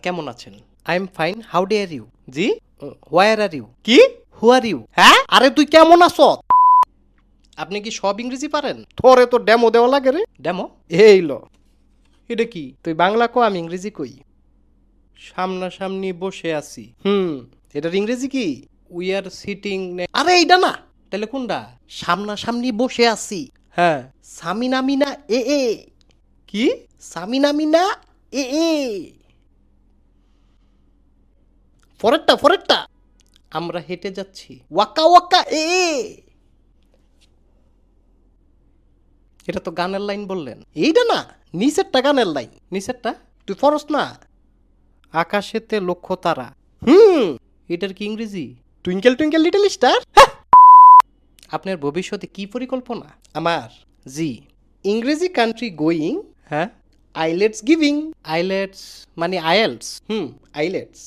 কেমন আছেন? I am fine, how dare you? জি? Where are you? কি? Who are you? হ্যাঁ? আরে তুই কেমন আছ? আপনি কি সব ইংরেজি পারেন? তোরে তো ডেমো দেওয়া লাগে রে। ডেমো? এই ল, এটা কি? তুই বাংলা কো, আমি ইংরেজি কই। সামনাসামনি বসে আছি। এটার ইংরেজি কি? We are sitting. আরে এইটা না, তাহলে কোনটা? সামনাসামনি বসে আছি। হ্যাঁ। সামিনা মিনা এ এ। কি? সামিনা মিনা এ এ। পরেরটা পরেরটা, আমরা হেঁটে যাচ্ছি। ওয়াকা ওয়াকা এ এ। এটা তো গানের লাইন বললেন। এইটা না, নিচেরটা গানের লাইন। নিচেরটা? তুই ফরস না? আকাশেতে লক্ষ তারা। হুম, এটার কি ইংরেজি? Twinkle twinkle little star. আপনার ভবিষ্যতে কি পরিকল্পনা? আমার জি। ইংরেজি কান্ট্রি গোয়িং, হ্যাঁ? Islets giving. আইলেটস মানে আইএলস? আইলেটস।